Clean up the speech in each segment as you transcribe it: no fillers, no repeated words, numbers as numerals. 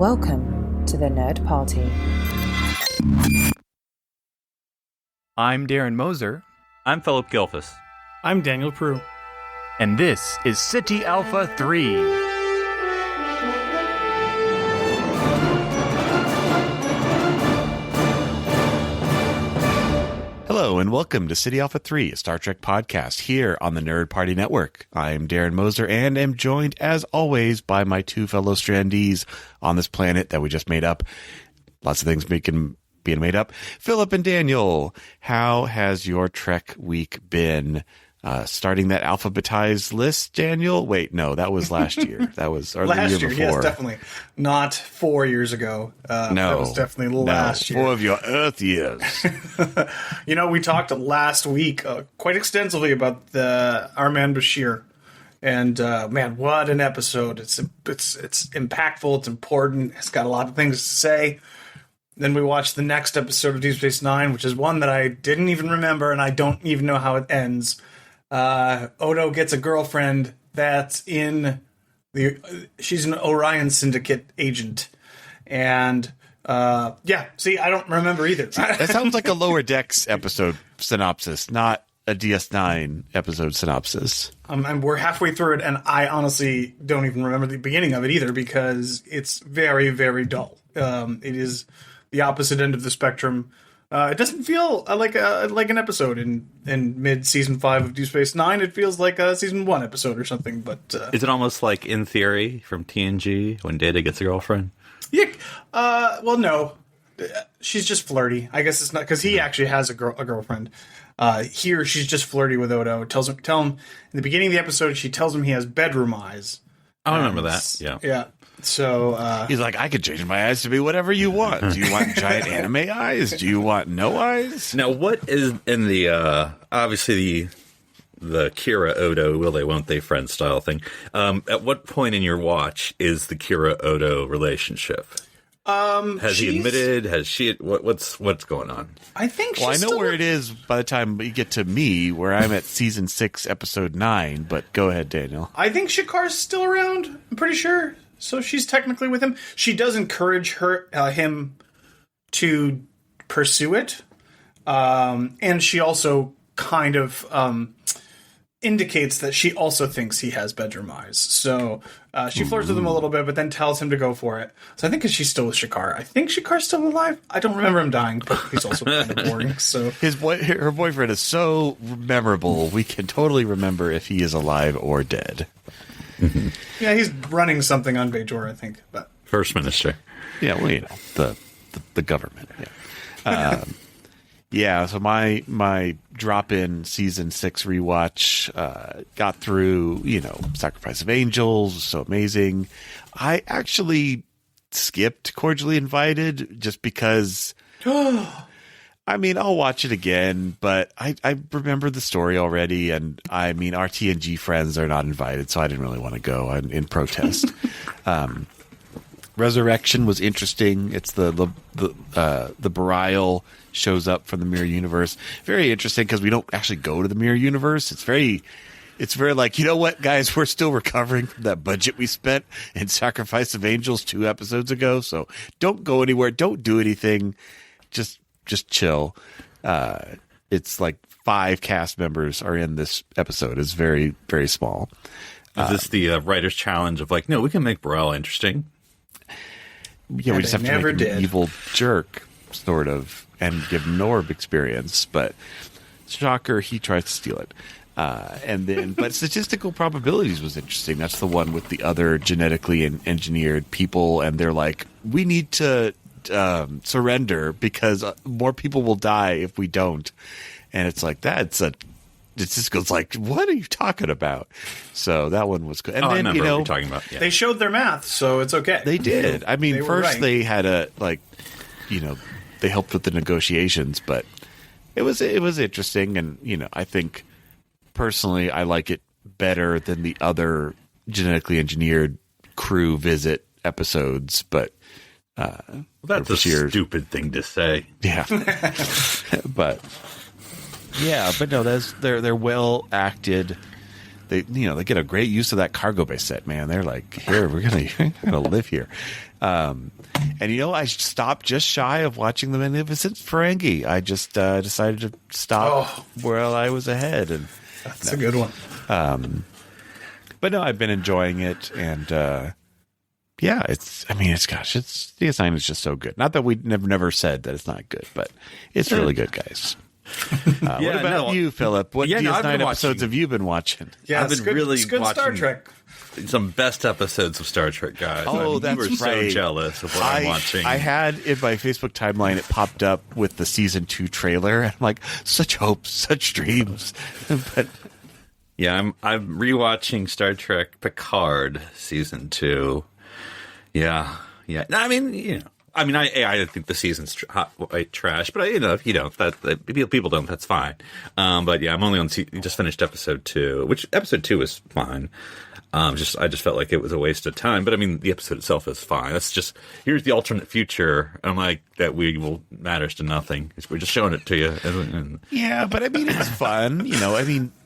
Welcome to the Nerd Party. I'm Darren Moser. I'm Philip Gilfus. I'm Daniel Prue. And this is City Alpha 3. Hello and welcome to City Alpha 3, a Star Trek podcast here on the Nerd Party Network. I'm Darren Moser and am joined, as always, by my two fellow strandees on this planet that we just made up. Lots of things being made up. Philip and Daniel, how has your Trek week been? Starting that alphabetized list, Daniel? Wait, no, that was last year. That was or last the year before. Yes, definitely. Not 4 years ago. No, that was definitely last year. 4 of your Earth years. You know, we talked last week quite extensively about our man Bashir, and man, what an episode! It's impactful. It's important. It's got a lot of things to say. Then we watched the next episode of Deep Space Nine, which is one that I didn't even remember, and I don't even know how it ends. Odo gets a girlfriend that's she's an Orion Syndicate agent. And, I don't remember either. That sounds like a Lower Decks episode synopsis, not a DS9 episode synopsis. And we're halfway through it, and I honestly don't even remember the beginning of it either, because it's very, very dull. It is the opposite end of the spectrum. It doesn't feel like an episode in mid season 5 of Deep Space Nine. It feels like a season 1 episode or something. But is it almost like In Theory from TNG when Data gets a girlfriend? Yeah. Well, no. She's just flirty. I guess it's not because he actually has a girlfriend. Here, she's just flirty with Odo. Tell him in the beginning of the episode. She tells him he has bedroom eyes. I remember that. Yeah. Yeah. So he's like, I could change my eyes to be whatever you want. Do you want giant anime eyes? Do you want no eyes? Now, what is in the obviously the Kira Odo will they won't they friend style thing? At what point in your watch is the Kira Odo relationship? Has he admitted? Has she? What's going on? I think. Well, I know where it is by the time you get to me, where I'm at season 6, episode 9. But go ahead, Daniel. I think Shikar's still around. I'm pretty sure. So she's technically with him. She does encourage him to pursue it, and she also kind of indicates that she also thinks he has bedroom eyes. So she flirts with him a little bit, but then tells him to go for it. So I think she's still with Shikar. I think Shikar's still alive. I don't remember him dying, but he's also kind of boring. So her boyfriend is so memorable. We can totally remember if he is alive or dead. Yeah, he's running something on Bajor, I think. But First Minister. Yeah, well, you know, the government. Yeah. Yeah, so my drop-in season 6 rewatch got through, Sacrifice of Angels, was so amazing. I actually skipped Cordially Invited just because, I mean, I'll watch it again, but I remember the story already, and I mean, our TNG friends are not invited, so I didn't really want to go in protest. Resurrection was interesting. It's the Burial shows up from the mirror universe. Very interesting because we don't actually go to the mirror universe. It's very like, you know what, guys, we're still recovering from that budget we spent in Sacrifice of Angels 2 episodes ago. So don't go anywhere. Don't do anything. Just chill. It's like 5 cast members are in this episode. It's very, very small. Is this the writer's challenge of like, no, we can make Burrell interesting? Yeah, we just have to make him an evil jerk, sort of, and give him Norb experience. But shocker, he tries to steal it. But statistical probabilities was interesting. That's the one with the other genetically engineered people, and they're like, we need to surrender because more people will die if we don't. And it's like, it just goes like, what are you talking about? So that one was good. And then, I remember what you're talking about. Yeah. They showed their math, so it's okay. They did. I mean, first right. They had they helped with the negotiations, but it was interesting. And, I think personally, I like it better than the other genetically engineered crew visit episodes, but that's a stupid thing to say. Yeah. But no, they're well acted. they get a great use of that cargo bay set, man. They're like, here, we're gonna live here. And I stopped just shy of watching The Magnificent Ferengi. I just decided to stop while I was ahead, and that's a good one. But no, I've been enjoying it, and DS9 is just so good. Not that we never said that it's not good, but it's really good, guys. What about you, Philip? What DS9 episodes have you been watching? Yeah, I've been it's good watching Star Trek. Some best episodes of Star Trek, guys. Oh, that's you were right. so jealous of what I'm watching. I had in my Facebook timeline, it popped up with the season 2 trailer, and I'm like, such hopes, such dreams. But yeah, I'm rewatching Star Trek Picard season 2. Yeah. No, I think the season's trash, but that people don't. That's fine. But yeah, I'm only on. Just finished episode 2, which episode 2 is fine. I just felt like it was a waste of time. But I mean, the episode itself is fine. That's just here's the alternate future. I'm like that matters to nothing. We're just showing it to you. Yeah, but I mean, it's fun.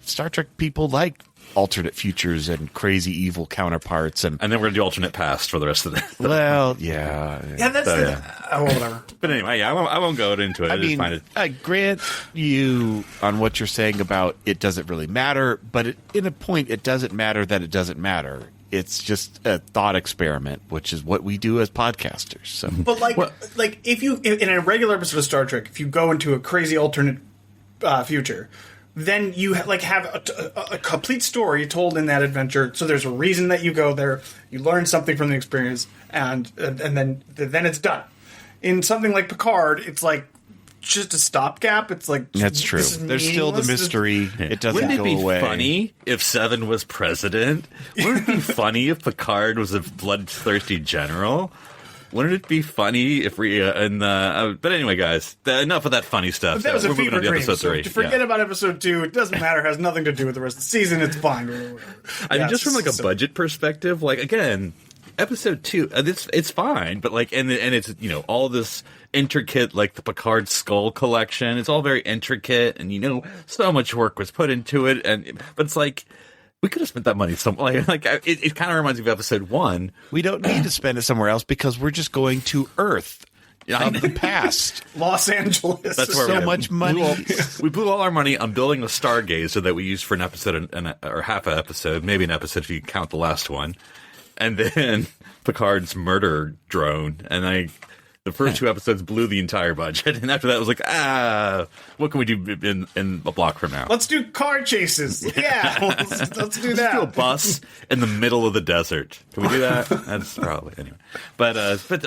Star Trek people like alternate futures and crazy evil counterparts, and then we're gonna do alternate past for the rest of the. Well, yeah, that's whatever. But anyway, yeah, I won't go into it. I grant you on what you're saying about it doesn't really matter, but in a point, it doesn't matter that it doesn't matter. It's just a thought experiment, which is what we do as podcasters. So, but if you in a regular episode of Star Trek, if you go into a crazy alternate future, then you have a complete story told in that adventure. So there's a reason that you go there. You learn something from the experience, and then it's done. In something like Picard, it's like just a stopgap. It's like that's true. There's still the mystery. It doesn't go away. Wouldn't it be funny if Seven was president? Wouldn't it be funny if Picard was a bloodthirsty general? Wouldn't it be funny if we but anyway, guys, enough of that funny stuff. That was a we're moving on to dream, episode 3. So forget about episode 2. It doesn't matter. It has nothing to do with the rest of the season. It's fine. I mean, just from a budget perspective, again, episode 2, it's fine, but and it's all this intricate, the Picard skull collection. It's all very intricate, and so much work was put into it, but it's we could have spent that money somewhere. It kind of reminds me of episode 1. We don't need to spend it somewhere else because we're just going to Earth of the past. Los Angeles. That's where so much money. We blew all our money on building a stargazer that we used for an episode or half an episode, maybe an episode if you count the last one. And then Picard's murder drone. And the first 2 episodes blew the entire budget, and after that, it was what can we do in a block from now? Let's do car chases. Yeah, let's do that. Let's do a bus in the middle of the desert. Can we do that? That's probably anyway. But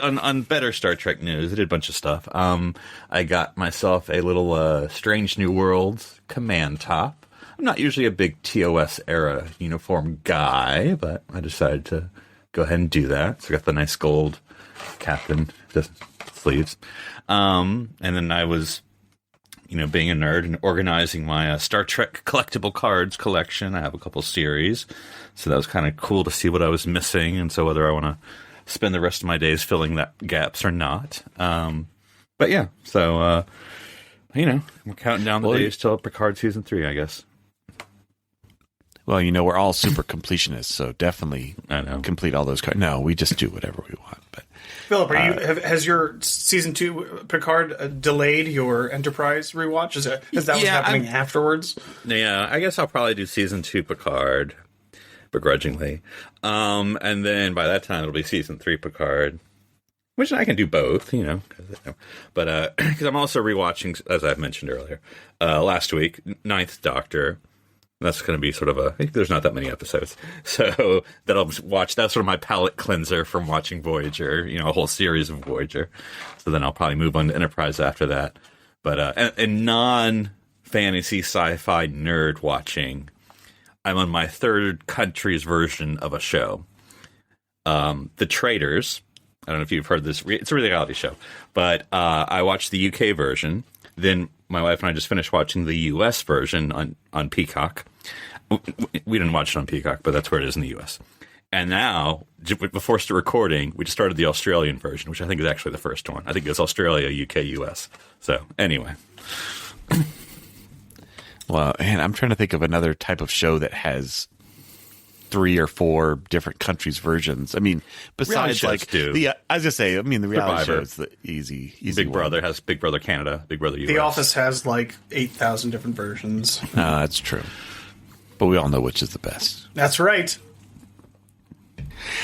on better Star Trek news, I did a bunch of stuff. I got myself a little Strange New Worlds command top. I'm not usually a big TOS era uniform guy, but I decided to go ahead and do that. So I got the nice gold captain sleeves. And then I was, being a nerd and organizing my Star Trek collectible cards collection. I have a couple series. So that was kind of cool to see what I was missing. And so whether I want to spend the rest of my days filling that gaps or not. But yeah, so, we're counting down the days till Picard season 3, I guess. Well, we're all super completionists, so definitely complete all those cards. No, we just do whatever we want. But Philip, has your season 2 Picard delayed your Enterprise rewatch? Is that what's happening afterwards? Yeah, I guess I'll probably do season 2 Picard, begrudgingly, and then by that time it'll be season 3 Picard, which I can do both, but because I'm also rewatching, as I've mentioned earlier, last week, Ninth Doctor. That's going to be sort of there's not that many episodes. So that I'll watch. That's sort of my palate cleanser from watching Voyager, a whole series of Voyager. So then I'll probably move on to Enterprise after that. But, and non-fantasy sci-fi nerd watching, I'm on my third country's version of a show. The Traitors. I don't know if you've heard this. It's a reality show. But I watched the UK version. Then my wife and I just finished watching the U.S. version on Peacock. We didn't watch it on Peacock, but that's where it is in the U.S. And now, before recording, we just started the Australian version, which I think is actually the first one. I think it's Australia, UK, U.S. So, anyway. Well, and I'm trying to think of another type of show that has 3 or 4 different countries' versions. I mean, besides shows do. I was gonna say, I mean, the reality Survivor. shows the easy Big one. Brother has Big Brother Canada, Big Brother US. The Office has like 8,000 different versions. That's true, but we all know which is the best. That's right.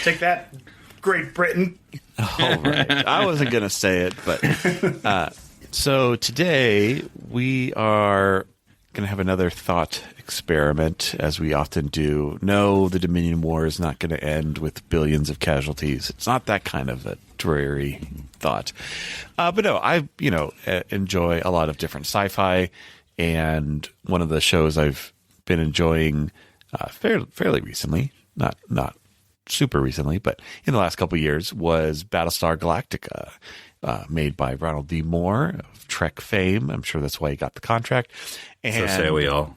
Take that, Great Britain. All right. I wasn't going to say it, but so today we are going to have another thought experiment, as we often do. No, the Dominion War is not going to end with billions of casualties. It's not that kind of a dreary thought. But no, I enjoy a lot of different sci-fi, and one of the shows I've been enjoying fairly recently, not super recently, but in the last couple of years, was Battlestar Galactica, made by Ronald D. Moore of Trek fame. I'm sure that's why he got the contract. And, So say we all.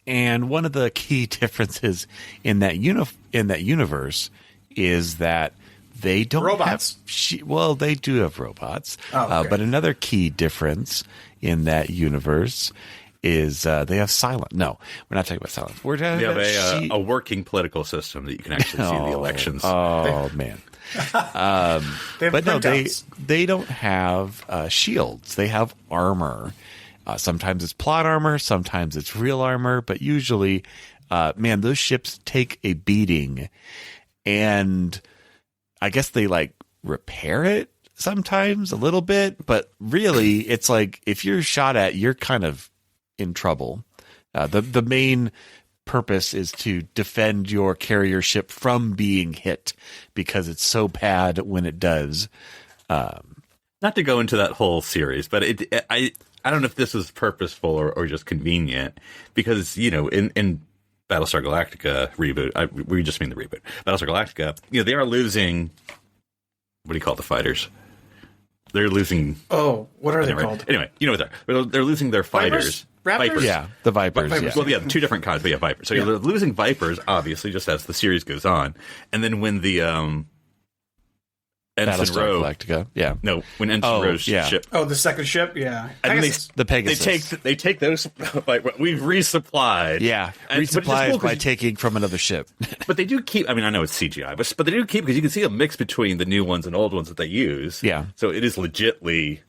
And one of the key differences in that universe is that they don't Robots. Well, they do have robots. Oh, okay. But another key difference in that universe is they have silence. No, we're not talking about silence. We're talking We have about a working political system that you can actually see the elections. Oh man. They have But no, printouts. they don't have shields. They have armor. Sometimes it's plot armor, sometimes it's real armor, but usually, man, those ships take a beating, and I guess they like repair it sometimes a little bit, but really, it's like if you're shot at, you're kind of in trouble. The main purpose is to defend your carrier ship from being hit, because it's so bad when it does. Not to go into that whole series, but I don't know if this was purposeful or just convenient, because in Battlestar Galactica reboot, we just mean the reboot. Battlestar Galactica, they are losing. What do you call it, the fighters? They're losing. Oh, what are they Anyway, called? Anyway, you know what they're losing their fighters. Raptors? Vipers. Yeah, the Vipers. Vipers. Yeah. Well, yeah, two different kinds, but yeah, Vipers. So you're losing Vipers, obviously, just as the series goes on. And then when the Ensign Battlestar Rowe, Galactica. Yeah. no, when Ensign Rowe's ship, Oh, the second ship? Yeah. and then Pegasus. The Pegasus. they take those. Like, we've resupplied. Yeah, but it's just resupplies cool by 'cause taking from another ship. But they do keep. I mean, I know it's CGI, but they do keep, because you can see a mix between the new ones and old ones that they use. Yeah. So it is legitly,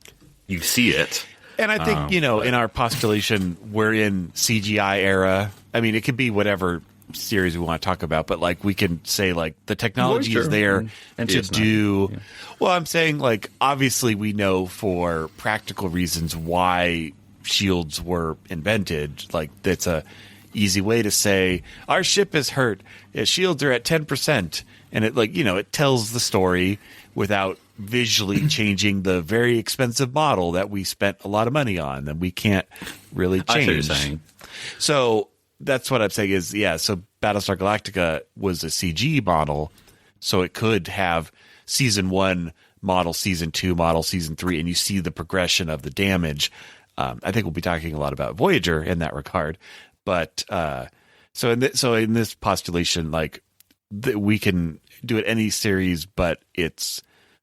you see it. And I think, in our postulation, we're in CGI era. I mean, it could be whatever series we want to talk about, but like we can say like the technology Voyager is there and to DS9. do. Yeah. Well, I'm saying like obviously we know for practical reasons why shields were invented. Like that's a easy way to say our ship is hurt. Shields are at 10%, and it it tells the story without visually changing the very expensive model that we spent a lot of money on that we can't really I see what you're change. saying. So that's what I'm saying is, so Battlestar Galactica was a CG model, so it could have season 1 model, season 2 model, season 3, and you see the progression of the damage. I think we'll be talking a lot about Voyager in that regard. But so in this postulation, like we can do it any series, but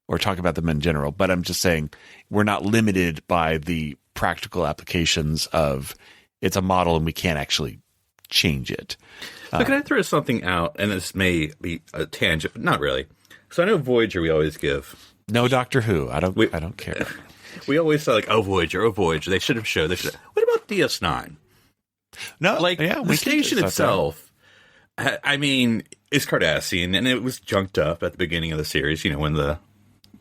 or talk about them in general. But I'm just saying we're not limited by the practical applications of it's a model and we can't actually change it. So can I throw something out? And this may be a tangent, but not really. So I know Voyager we always give. No Doctor Who. I don't care. We always say like, oh Voyager. They should have showed. What about DS9? No, Like yeah, the station can itself. I mean, is Cardassian, and it was junked up at the beginning of the series. When the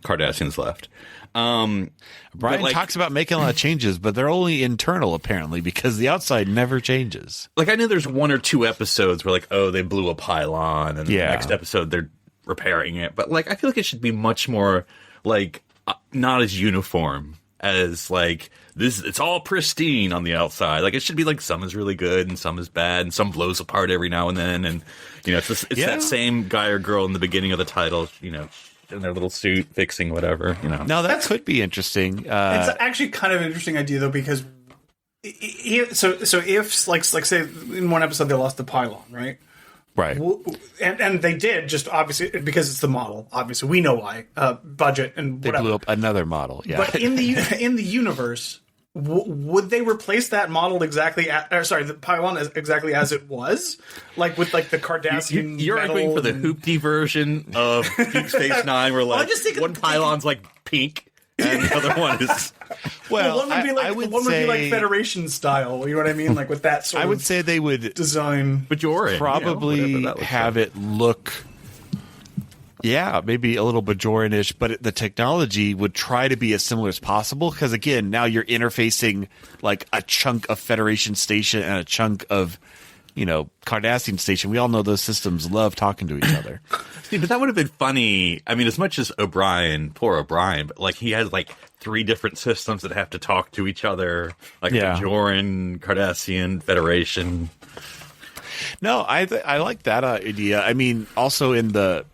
Cardassians left. Brian talks about making a lot of changes, but they're only internal apparently because the outside never changes. Like I know there's 1 or 2 episodes where like, oh, they blew a pylon, and the next episode they're repairing it. But like, I feel like it should be much more like not as uniform as like this. It's all pristine on the outside. Like it should be like some is really good and some is bad and some blows apart every now and then. And it's that same guy or girl in the beginning of the title. In their little suit fixing whatever. Now that could be interesting. It's actually kind of an interesting idea though, because if like say in one episode they lost the pylon, right? Right. And they did, just obviously because it's the model. Obviously, we know why. Budget and They whatever. blew up another model. Yeah. But in the universe, would they replace that model exactly? The pylon exactly as it was, like with like the Cardassian. You're arguing for the hoopty version of Deep Space Nine, where like one pylon's like pink and the other one is. Well, one would be like would be like Federation style. You know what I mean? Like with that sort. I would say they would design Bajoran, probably have it look. Yeah, maybe a little Bajoran-ish, but the technology would try to be as similar as possible because, again, now you're interfacing like a chunk of Federation station and a chunk of, Cardassian station. We all know those systems love talking to each other. See, but that would have been funny. I mean, as much as poor O'Brien, but like he has like 3 different systems that have to talk to each other, like Bajoran, Cardassian, Federation. No, I like that idea. I mean, also in the...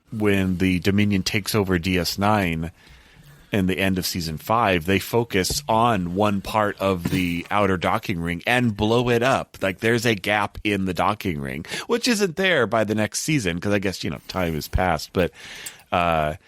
when the Dominion takes over DS9 in the end of season 5, they focus on one part of the outer docking ring and blow it up. Like there's a gap in the docking ring, which isn't there by the next season because I guess time has passed. But that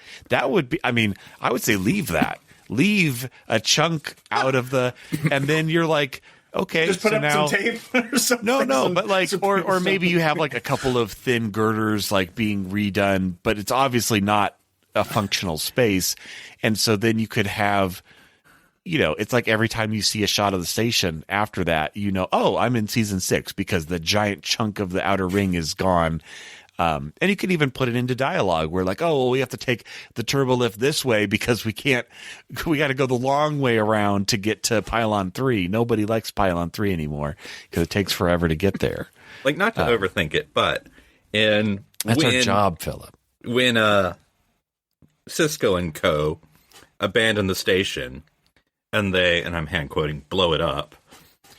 would be. I mean, I would say leave that. Leave a chunk out of the, and then you're like. Okay, just put so up now, some tape or something. No, but like, or maybe you have like a couple of thin girders like being redone, but it's obviously not a functional space, and so then you could have, it's like every time you see a shot of the station after that, oh, I'm in season 6 because the giant chunk of the outer ring is gone. And you could even put it into dialogue where like, oh, well, we have to take the turbo lift this way because we got to go the long way around to get to Pylon 3. Nobody likes Pylon 3 anymore because it takes forever to get there. Like, not to overthink it, but that's our job, Philip. When Cisco and co. abandon the station and I'm hand quoting, blow it up.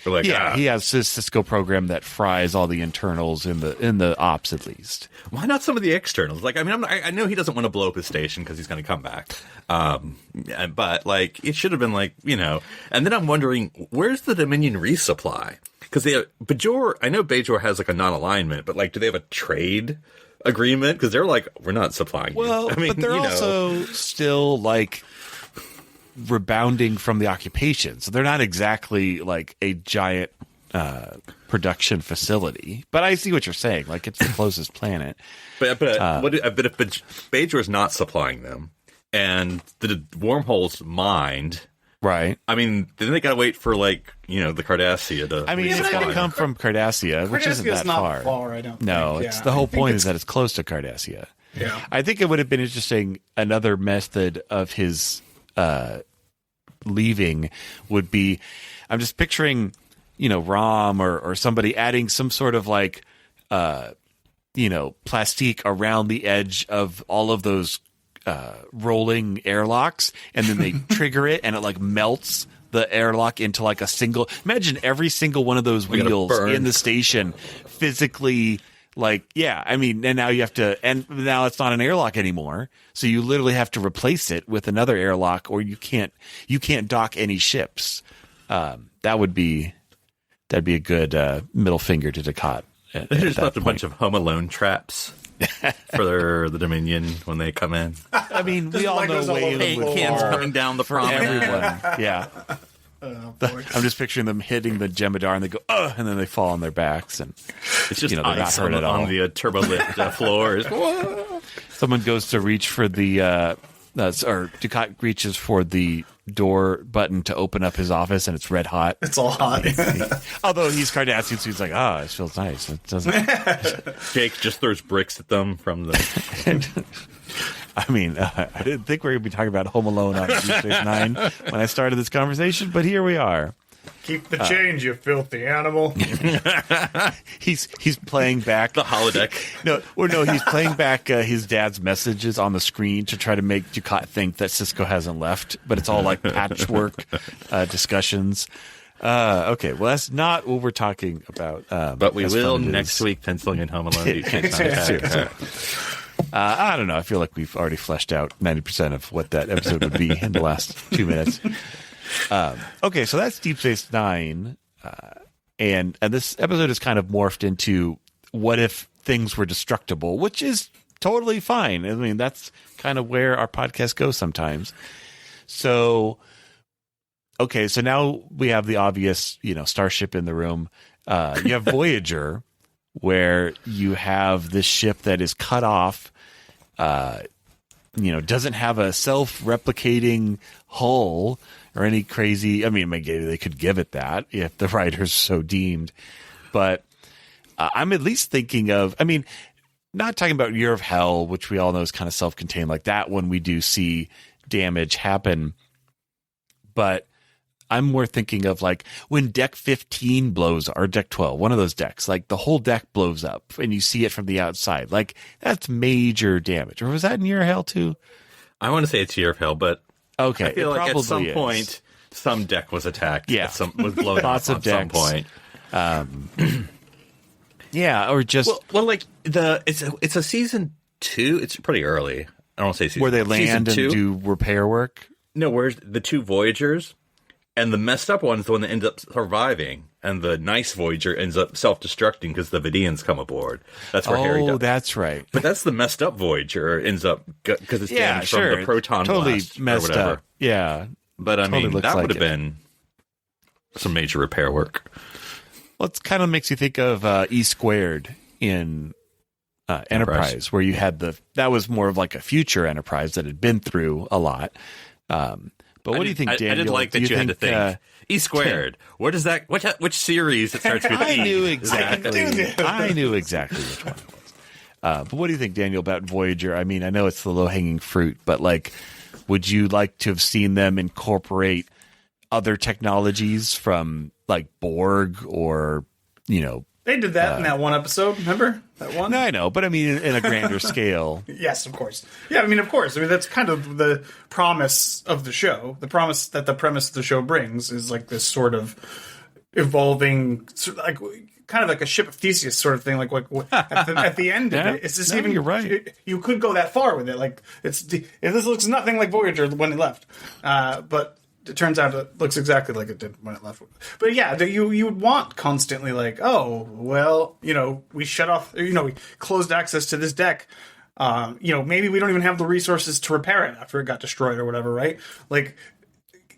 Like, he has his Cisco program that fries all the internals in the ops at least. Why not some of the externals? Like, I mean, I know he doesn't want to blow up his station because he's going to come back. But like, it should have been like, And then I'm wondering, where's the Dominion resupply? Because I know Bajor has like a non-alignment, but like, do they have a trade agreement? Because they're like, we're not supplying you. Well, I mean, but they're also still like. Rebounding from the occupation, so they're not exactly like a giant production facility. But I see what you're saying. Like it's the closest planet. But if Bajor is not supplying them, and the wormhole's mined, right? I mean, then they gotta wait for the Cardassia to. I mean, it's got to come from Cardassia, which isn't that not far. I don't. No, think. it's the whole point is that it's close to Cardassia. Yeah, I think it would have been interesting. Another method of his. Leaving would be, I'm just picturing, Rom or somebody adding some sort of like, plastique around the edge of all of those rolling airlocks, and then they trigger it, and it like melts the airlock into like a single. Imagine every single one of those wheels in the station physically. Like, yeah, I mean, and now you have to, and now it's not an airlock anymore. So you literally have to replace it with another airlock, or you can't dock any ships. That'd be a good middle finger to Dukat. They just left a bunch of Home Alone traps for the Dominion when they come in. I mean, we all know paint cans coming down the promenade. Everyone, yeah. I'm just picturing them hitting the Jemadar, and they go, and then they fall on their backs, and it's just they're not hurt at all on the turbo lift floors. Someone goes to reach for the, or Dukat reaches for the door button to open up his office, and it's red hot. It's all hot. Although he's Cardassian, so he's like, it feels nice. It doesn't. Jake just throws bricks at them from the. I mean, I didn't think we were going to be talking about Home Alone on Deep Space Nine when I started this conversation, but here we are. Keep the change, you filthy animal. He's playing back the holodeck. No, he's playing back his dad's messages on the screen to try to make Dukat think that Cisco hasn't left, but it's all like patchwork discussions. Okay, well, that's not what we're talking about. But we will next week, penciling in Home Alone. I don't know. I feel like we've already fleshed out 90% of what that episode would be in the last 2 minutes. Okay, so that's Deep Space Nine, and this episode is kind of morphed into what if things were destructible, which is totally fine. I mean, that's kind of where our podcast goes sometimes. So okay, so now we have the obvious, starship in the room. You have Voyager, where you have this ship that is cut off, doesn't have a self-replicating hull or any crazy. I mean, maybe they could give it that if the writers so deemed, but I'm at least thinking of. I mean, not talking about Year of Hell, which we all know is kind of self-contained, like that one we do see damage happen, but I'm more thinking of like when deck 15 blows, or deck 12, one of those decks, like the whole deck blows up and you see it from the outside. Like that's major damage. Or was that in Year of Hell too? I want to say it's Year of Hell, but okay, I feel like at some point, some deck was attacked. Yeah. Was blown Lots up of at decks. some point. Yeah, or just well, like it's a season 2. It's pretty early. I don't want to say season. where they land and season 2. do repair work. No, where's the 2 Voyagers? And the messed up one is the one that ends up surviving, and the nice Voyager ends up self-destructing because the Vidians come aboard. That's where Harry dies. Oh, that's right. But that's the messed up Voyager ends up because it's damaged from the proton totally blast messed or whatever. up. Yeah, But I mean, looks that like would have been some major repair work. well, it kind of makes you think of E Squared in Enterprise, where you had that was more of like a future Enterprise that had been through a lot. But what do you think, Daniel? I did like that you had to think. E Squared. What is that? Which series it starts with E? I knew exactly. I knew exactly which one it was. But what do you think, Daniel, about Voyager? I mean, I know it's the low-hanging fruit, but like, would you like to have seen them incorporate other technologies from like Borg or, They did that in that one episode. Remember that one? No, I know, but I mean, in a grander scale. Yes, of course. Yeah, I mean, of course. I mean, that's kind of the promise of the show. The promise that the premise of the show brings is like this sort of evolving, like kind of like a ship of Theseus sort of thing. Like at the end of it, it's just even. You're right. You could go that far with it. Like this looks nothing like Voyager when it left, but. It turns out it looks exactly like it did when it left. But yeah, you would want constantly like, oh, well, we shut off, we closed access to this deck. Maybe we don't even have the resources to repair it after it got destroyed or whatever, right? Like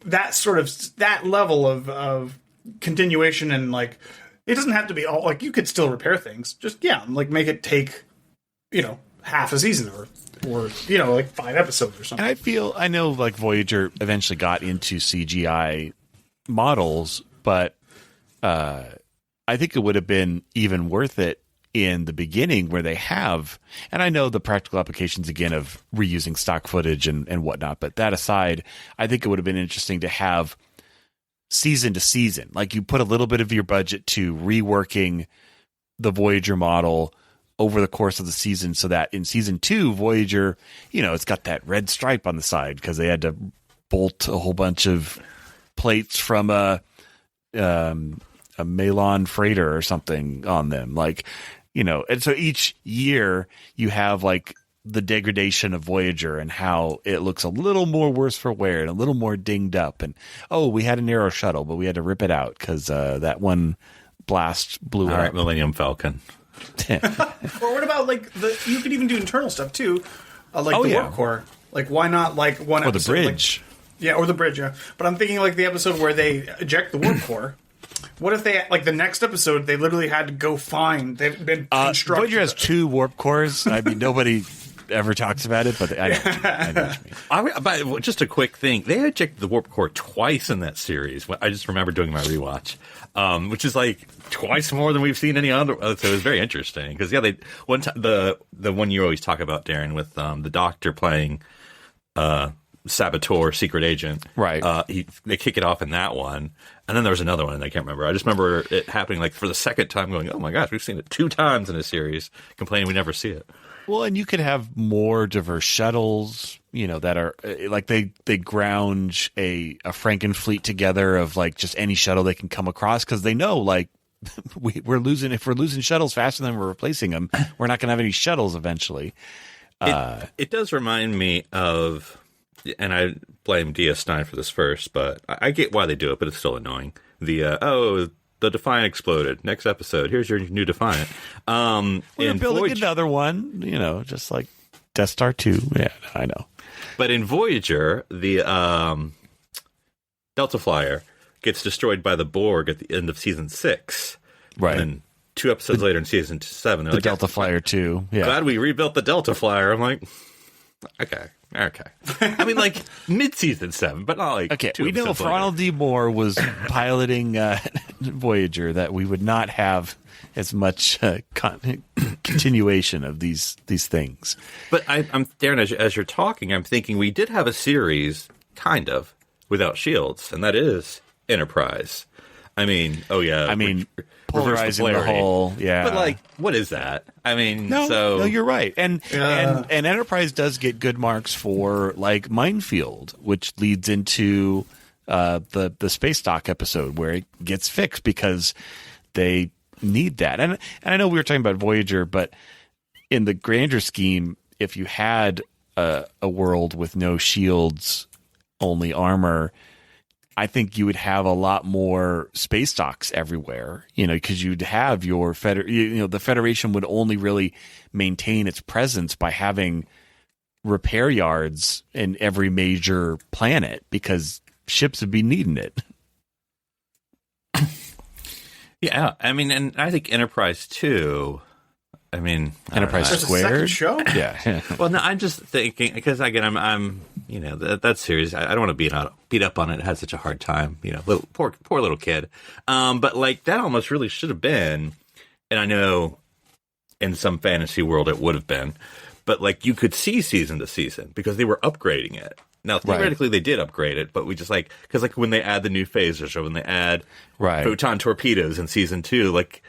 that level of continuation and like, it doesn't have to be all, like you could still repair things. Just, like make it take, half a season or like 5 episodes or something. And I know like Voyager eventually got into CGI models, but I think it would have been even worth it in the beginning where they have, and I know the practical applications again of reusing stock footage and whatnot, but that aside, I think it would have been interesting to have season to season. Like you put a little bit of your budget to reworking the Voyager model over the course of the season so that in season 2, Voyager, it's got that red stripe on the side because they had to bolt a whole bunch of plates from a Malon freighter or something on them. Like, and so each year you have like the degradation of Voyager and how it looks a little more worse for wear and a little more dinged up. And, we had an Aero shuttle, but we had to rip it out because that one blast blew up. All right, Millennium Falcon. Or what about like you could even do internal stuff too, like the warp core. Like why not like one or episode, the bridge? Or the bridge. Yeah, but I'm thinking like the episode where they eject the warp core. What if they like the next episode they literally had to go find they've been constructed. Voyager has 2 warp cores. I mean, nobody ever talks about it, but I know what you mean. But just a quick thing, they ejected the warp core twice in that series. I just remember doing my rewatch, which is like twice more than we've seen any other. So it was very interesting because they one time the one you always talk about, Darren, with the Doctor playing Saboteur, secret agent. Right. They kick it off in that one, and then there was another one, and I can't remember. I just rember it happening like for the second time, going, "Oh my gosh, we've seen it 2 times in a series." Complaining we never see it. Well, and you could have more diverse shuttles, that are like they ground a Frankenfleet together of like just any shuttle they can come across because they know like if we're losing shuttles faster than we're replacing them, we're not going to have any shuttles eventually. It does remind me of, and I blame DS9 for this first, but I get why they do it, but it's still annoying. The Defiant exploded. Next episode, here's your new Defiant. We're building another one, just like Death Star 2. Yeah, I know. But in Voyager, the Delta Flyer gets destroyed by the Borg at the end of season 6. Right. And then 2 episodes later in season 7, they're The like, Delta Flyer 2. Yeah. glad we rebuilt the Delta Flyer. I'm like, okay. I mean, like, mid-season 7, but not like Okay, 2 we know episodes if later. Ronald D. Moore was piloting Voyager that we would not have as much continuation of these things. But I'm Darren, as you're talking, I'm thinking we did have a series, kind of, without shields, and that is Enterprise. I mean, polarizing the polarity. whole, yeah. But like, what is that? I mean, No, you're right. And Enterprise does get good marks for like Minefield, which leads into the space dock episode where it gets fixed because they need that. And I know we were talking about Voyager, but in the grander scheme, if you had a world with no shields, only armor, I think you would have a lot more space docks everywhere, because you'd have your the Federation would only really maintain its presence by having repair yards in every major planet because ships would be needing it. Yeah, I mean, and I think Enterprise too. I mean, Enterprise There's a second Squared. show? Yeah. Well, no, I'm just thinking because again, I'm that series. I don't want to beat up on it. It had such a hard time, poor little kid. But like that almost really should have been, and I know in some fantasy world it would have been, but like you could see season to season because they were upgrading it. Now theoretically they did upgrade it, but we just because when they add the new phasers or when they add photon torpedoes in season 2, like.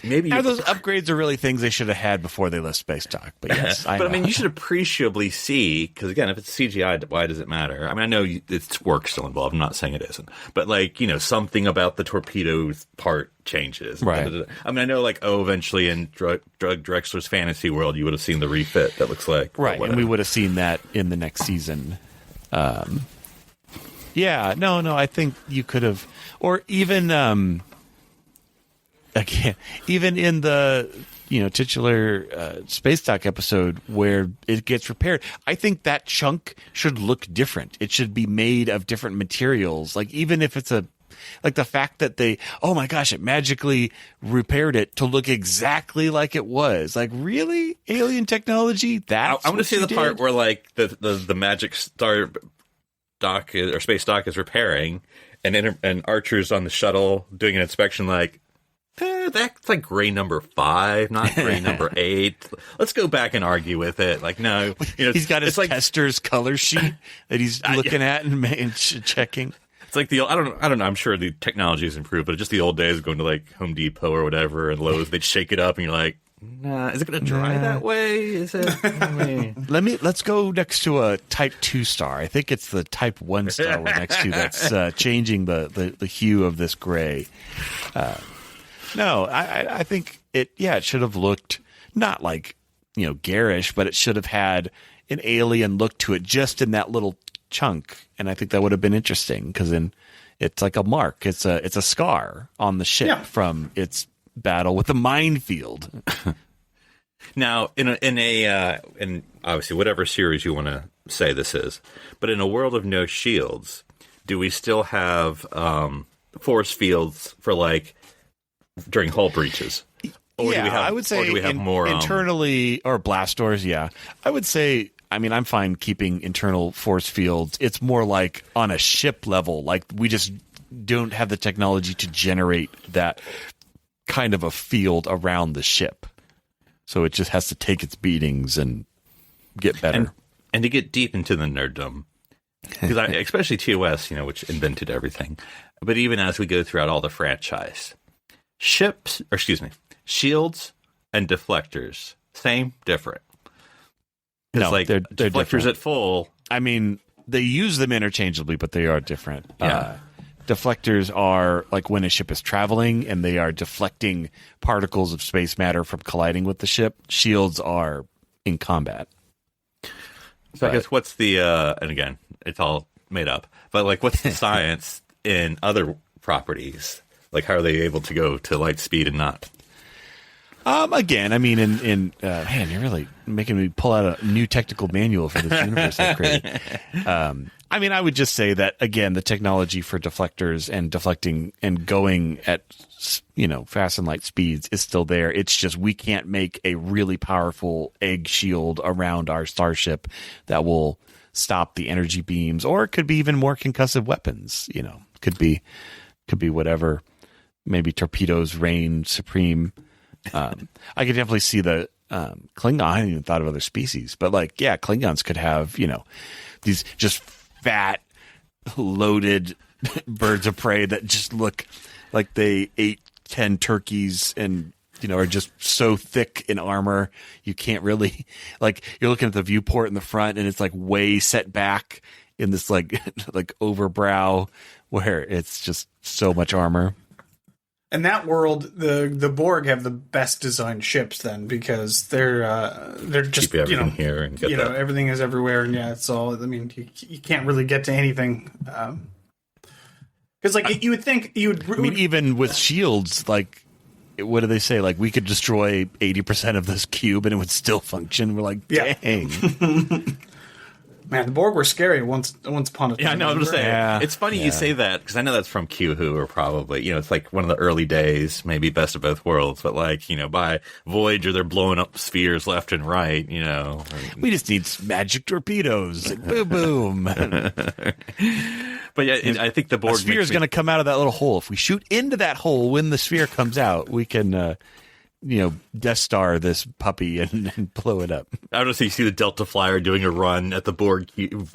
Maybe those upgrades are really things they should have had before they left space dock. But yes, I mean, you should appreciably see because again, if it's CGI, why does it matter? I mean, I know it's work still involved. I'm not saying it isn't, but like something about the torpedo part changes. Right. I mean, I know eventually in Drug Drexler's fantasy world, you would have seen the refit that looks like right, and we would have seen that in the next season. Yeah, no, I think you could have, or even. Again, even in the titular space dock episode where it gets repaired, I think that chunk should look different. It should be made of different materials. Like even if it's like the fact that it magically repaired it to look exactly like it was. Like really, alien technology. I want to see the part where like the magic star dock or space dock is repairing, and Archer's on the shuttle doing an inspection like. That's like gray number 5, not gray number 8. Let's go back and argue with it. Like, no, he's got his tester's color sheet that he's looking at and checking. It's like I don't know. I'm sure the technology has improved, but just the old days going to like Home Depot or whatever and Lowe's, they'd shake it up and you're like, nah, is it going to dry that way? Is it? Let's go next to a Type 2 star. I think it's the Type 1 star we're next to that's changing the hue of this gray. No, I think it should have looked not like, garish, but it should have had an alien look to it just in that little chunk. And I think that would have been interesting because then it's like a mark. It's a scar on the ship from its battle with the minefield. Now, in obviously whatever series you want to say this is, but in a world of no shields, do we still have force fields for like during hull breaches? Or do we have, I would say do we have more internally or blast doors. Yeah, I would say. I mean, I'm fine keeping internal force fields. It's more like on a ship level. Like we just don't have the technology to generate that kind of a field around the ship, so it just has to take its beatings and get better. And to get deep into the nerddom, because especially TOS, which invented everything. But even as we go throughout all the franchise. Shields and deflectors, same, different. No, like they're deflectors different. at full. I mean, they use them interchangeably, but they are different. Yeah. Deflectors are like when a ship is traveling and they are deflecting particles of space matter from colliding with the ship. Shields are in combat. So I guess what's the and again, it's all made up, but like what's the science in other properties? Like, how are they able to go to light speed and not? Again, I mean, man, you're really making me pull out a new technical manual for this universe I created. I mean, I would just say that, again, the technology for deflectors and deflecting and going at, fast and light speeds is still there. It's just we can't make a really powerful egg shield around our starship that will stop the energy beams, or it could be even more concussive weapons. Could be whatever. Maybe torpedoes reign supreme. I could definitely see the Klingon. I hadn't even thought of other species, but Klingons could have these just fat, loaded birds of prey that just look like they ate 10 turkeys and are just so thick in armor you can't really you're looking at the viewport in the front and it's way set back in this overbrow where it's just so much armor. In that world, the Borg have the best designed ships then, because they're just keep everything here and get that. Everything is everywhere, and it's all. I mean, you can't really get to anything because you would think you would. I mean, even with shields, what do they say? We could destroy 80% of this cube and it would still function. We're dang. Man, the Borg were scary once upon a time. Yeah, I know. I'm just saying. It's funny you say that because I know that's from Q Who, or probably it's one of the early days, maybe best of both worlds. But by Voyager, they're blowing up spheres left and right. We just need magic torpedoes. Boom, boom. But I think the Borg sphere is going to come out of that little hole. If we shoot into that hole when the sphere comes out, we can. Death Star this puppy and blow it up. I don't know. So you see the Delta Flyer doing a run at the Borg cube.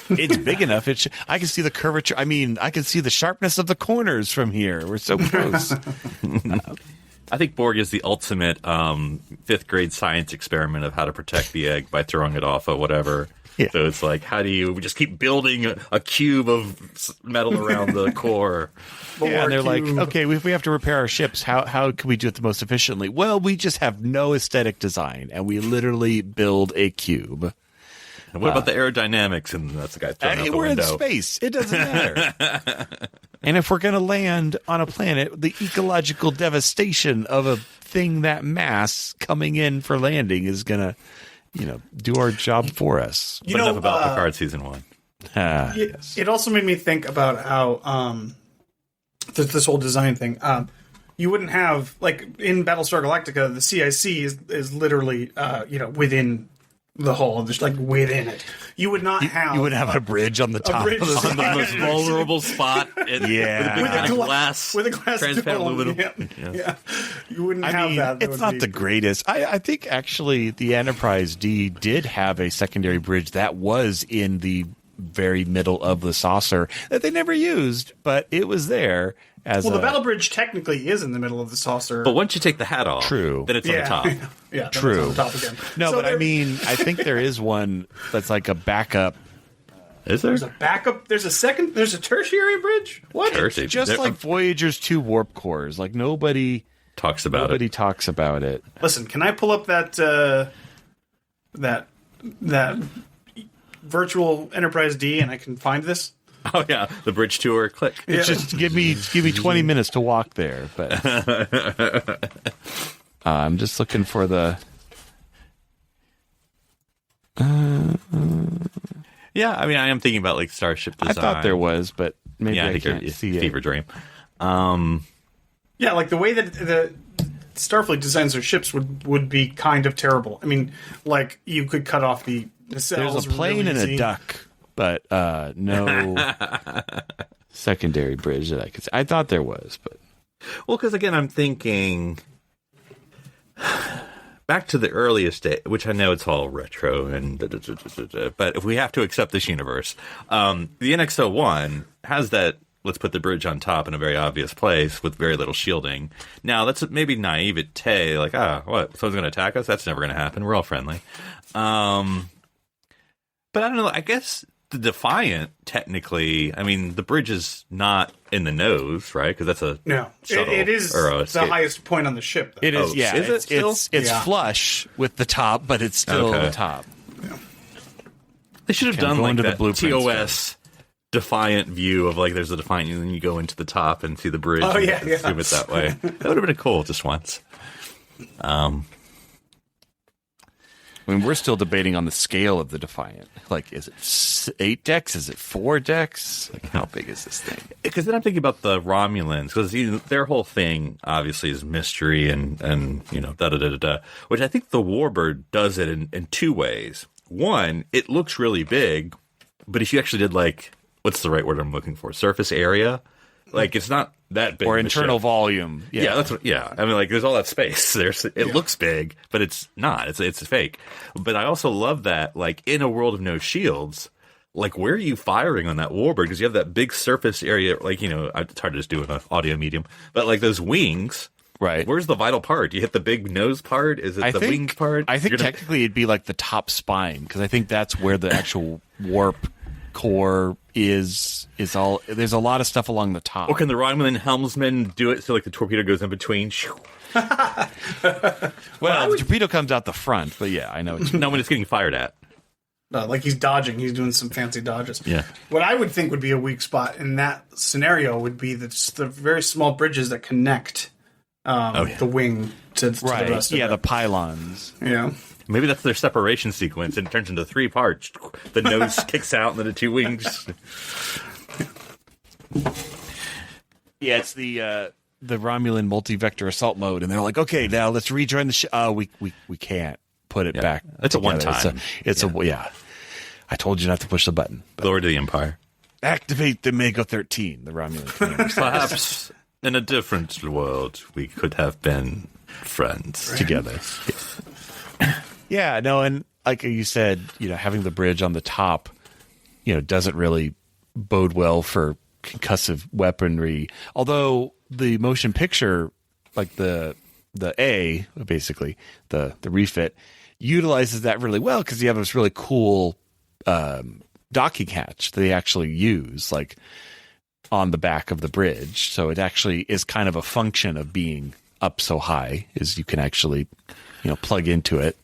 It's big enough. I can see the curvature. I mean, I can see the sharpness of the corners from here. We're so close. I think Borg is the ultimate 5th grade science experiment of how to protect the egg by throwing it off of whatever. Yeah. So it's how do you just keep building a cube of metal around the core? And they're okay, if we have to repair our ships, how can we do it the most efficiently? Well, we just have no aesthetic design, and we literally build a cube. And what about the aerodynamics? And that's the guy throwing out the we're window. In space. It doesn't matter. And if we're going to land on a planet, the ecological devastation of a thing that mass coming in for landing is going to do our job for us. But enough about Picard season 1. Yes. It also made me think about how this whole design thing. You wouldn't have in Battlestar Galactica, the CIC is literally within the hull, just within it. You would not have. You would have a bridge on the top, on the most vulnerable spot. With a glass transparent aluminum. Yeah. You wouldn't have that. It's not the greatest. I think actually the Enterprise D did have a secondary bridge that was in the very middle of the saucer that they never used, but it was there. The battle bridge technically is in the middle of the saucer. But once you take the hat off, then it's on the top. Yeah, true. It's on the top again. No, but I think there is one that's a backup. Is there? There's a backup. There's a tertiary bridge? What? Tertiary. Just like Voyager's 2 warp cores. Nobody talks about it. Listen, can I pull up that virtual Enterprise D and I can find this? Oh yeah, the bridge tour. Click. It's just give me 20 minutes to walk there, but I'm just looking for the. Yeah, I am thinking about Starship design. I thought there was, but maybe I can't see it. Fever dream. Yeah, the way that the Starfleet designs their ships would be kind of terrible. I mean, you could cut off the cells. There's a plane and a duck. But no secondary bridge that I could see. I thought there was, but because again, I'm thinking back to the earliest day, which I know it's all retro and but if we have to accept this universe, the NX-01 has that. Let's put the bridge on top in a very obvious place with very little shielding. Now that's maybe naivete, what? Someone's going to attack us? That's never going to happen. We're all friendly. But I don't know. I guess. The Defiant, technically, the bridge is not in the nose, right? Because that's a shuttle. It is the highest point on the ship. Though. It is, yeah. Is it still? It's flush with the top, but it's still the top. Yeah. They should have done the that TOS Defiant view of there's a Defiant, and then you go into the top and see the bridge. Oh, yeah. Zoom it that way. That would have been cool just once. I mean, we're still debating on the scale of the Defiant. Like, is it 8 decks? Is it 4 decks? Like, how big is this thing? Because then I'm thinking about the Romulans, because their whole thing obviously is mystery and da-da-da-da-da, which I think the Warbird does it in 2 ways. One, it looks really big, but if you actually did, like, what's the right word I'm looking for? Surface area? Like, it's not that big. Or of a internal ship. volume. Yeah, that's what. Yeah, I mean, like, there's all that space. It looks big, but it's not. It's fake. But I also love that, like, in a world of no shields, like, where are you firing on that Warbird? Because you have that big surface area, like, it's hard to just do in an audio medium, but like those wings. Right. Where's the vital part? You hit the big nose part? Is it wings part? I think technically it'd be like the top spine, because I think that's where the actual warp core is all. There's a lot of stuff along the top. Or can the Romulan helmsman do it so like the torpedo goes in between? Well, the torpedo comes out the front, but yeah, I know. No, when it's getting fired at. Like he's dodging. He's doing some fancy dodges. Yeah. What I would think would be a weak spot in that scenario would be the very small bridges that connect the wing to the rest of it. The pylons. Yeah. Maybe that's their separation sequence, and it turns into 3 parts. The nose kicks out, and then the 2 wings. Yeah, it's the Romulan multi-vector assault mode, and they're like, okay, now let's rejoin the ship. We can't put it back. It's together. a one-time. It's a I told you not to push the button. Glory to the Empire. Activate the Mega 13, the Romulan team. Perhaps in a different world, we could have been friends together. Yeah, no, and like you said, having the bridge on the top, doesn't really bode well for concussive weaponry. Although the motion picture, like the A, basically the refit, utilizes that really well, because you have this really cool docking hatch that they actually use, like on the back of the bridge. So it actually is kind of a function of being up so high, is you can actually plug into it.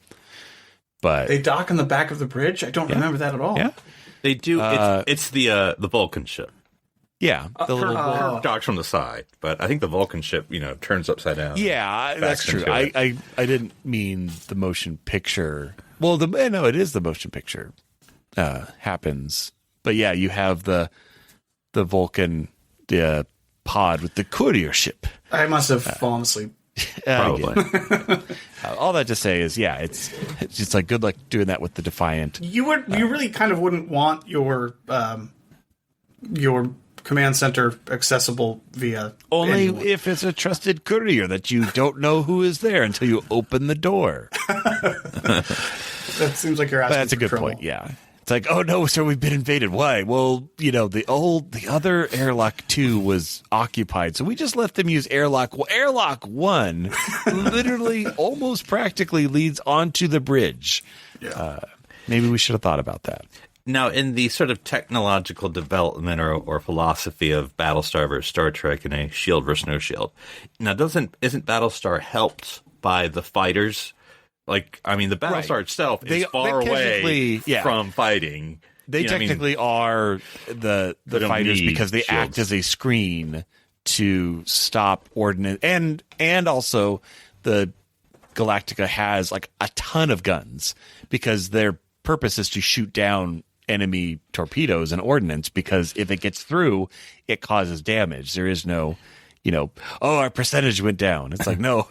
But they dock on the back of the bridge? I don't remember that at all. Yeah, they do. It's the Vulcan ship. Yeah, the little Kirk docks from the side, but I think the Vulcan ship, turns upside down. Yeah, that's true. I didn't mean the motion picture. Well, no, it is the motion picture happens. But yeah, you have the Vulcan pod with the courier ship. I must have fallen asleep. Probably. All that to say is, it's just like, good luck doing that with the Defiant. You really kind of wouldn't want your command center accessible via only if it's a trusted courier that you don't know who is there until you open the door. That seems like you're asking. That's a good point. Yeah. It's like, oh no, sir, we've been invaded. Why? Well, the other airlock 2 was occupied, so we just let them use airlock. Well, airlock 1 literally almost practically leads onto the bridge. Yeah. Maybe we should have thought about that. Now, in the sort of technological development or philosophy of Battlestar versus Star Trek in a shield versus no shield, now isn't Battlestar helped by the fighters? Like, I mean, the Battlestar itself is far away from fighting. They technically are the fighters, because they act as a screen to stop ordnance. And also, the Galactica has like a ton of guns, because their purpose is to shoot down enemy torpedoes and ordnance, because if it gets through, it causes damage. There is no, our percentage went down. It's like, no,